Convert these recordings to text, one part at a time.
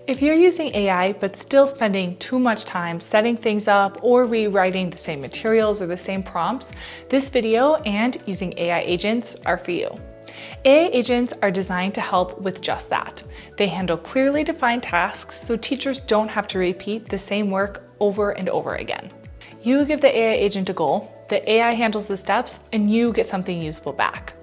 If you're using AI but still spending too much time setting things up or rewriting the same materials or the same prompts, this video and using AI agents are for you. AI agents are designed to help with just that. They handle clearly defined tasks so teachers don't have to repeat the same work over and over again. You give the AI agent a goal, the AI handles the steps, and you get something usable back.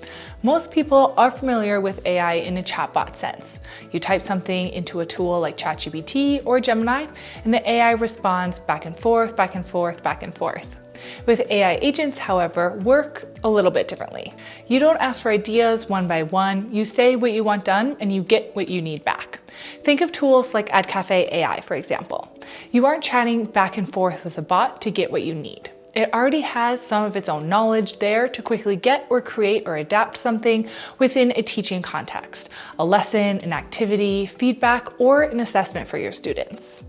Most people are familiar with AI in a chatbot sense. You type something into a tool like ChatGPT or Gemini, and the AI responds back and forth, back and forth, back and forth. With AI agents, however, work a little bit differently. You don't ask for ideas one by one, you say what you want done and you get what you need back. Think of tools like Edcafe AI, for example. You aren't chatting back and forth with a bot to get what you need. It already has some of its own knowledge there to quickly get or create or adapt something within a teaching context, a lesson, an activity, feedback, or an assessment for your students.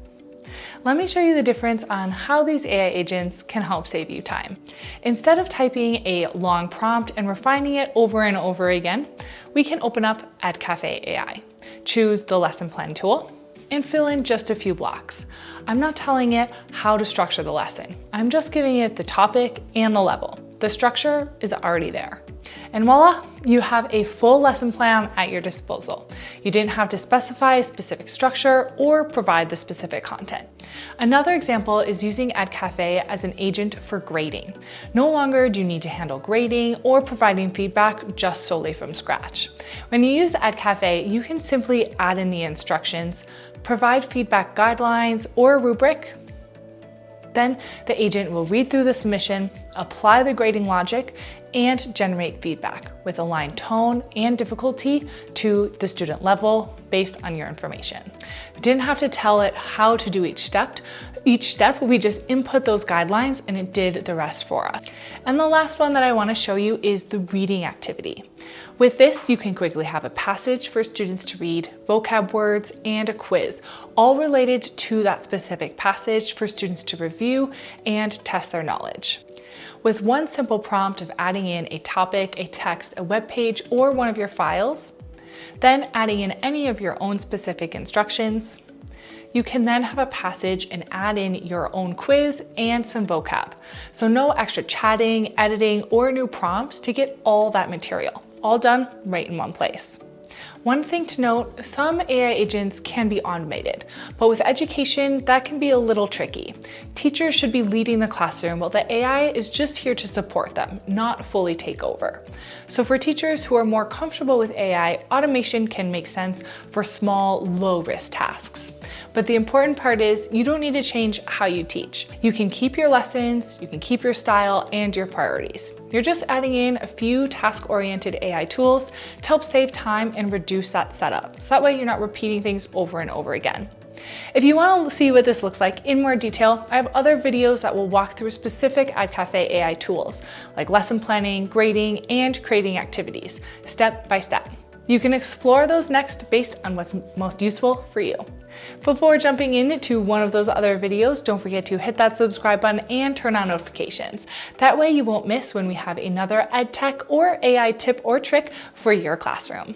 Let me show you the difference on how these AI agents can help save you time. Instead of typing a long prompt and refining it over and over again, we can open up Edcafe AI, choose the lesson plan tool, and fill in just a few blocks. I'm not telling it how to structure the lesson. I'm just giving it the topic and the level. The structure is already there. And voila, you have a full lesson plan at your disposal. You didn't have to specify a specific structure or provide the specific content. Another example is using Edcafe as an agent for grading. No longer do you need to handle grading or providing feedback just solely from scratch. When you use Edcafe, you can simply add in the instructions, provide feedback guidelines or a rubric. Then the agent will read through the submission, apply the grading logic, and generate feedback with aligned tone and difficulty to the student level based on your information. We didn't have to tell it how to do each step, we just input those guidelines and it did the rest for us. And the last one that I want to show you is the reading activity. With this, you can quickly have a passage for students to read, vocab words, and a quiz, all related to that specific passage for students to review and test their knowledge. With one simple prompt of adding in a topic, a text, a web page, or one of your files, then adding in any of your own specific instructions, you can then have a passage and add in your own quiz and some vocab. So no extra chatting, editing, or new prompts to get all that material, all done right in one place. One thing to note, some AI agents can be automated, but with education, that can be a little tricky. Teachers should be leading the classroom while the AI is just here to support them, not fully take over. So for teachers who are more comfortable with AI, automation can make sense for small, low-risk tasks. But the important part is you don't need to change how you teach. You can keep your lessons, you can keep your style and your priorities. You're just adding in a few task-oriented AI tools to help save time and reduce that setup. So that way you're not repeating things over and over again. If you want to see what this looks like in more detail, I have other videos that will walk through specific Edcafe AI tools, like lesson planning, grading, and creating activities, step by step. You can explore those next based on what's most useful for you. Before jumping into one of those other videos, don't forget to hit that subscribe button and turn on notifications. That way you won't miss when we have another EdTech or AI tip or trick for your classroom.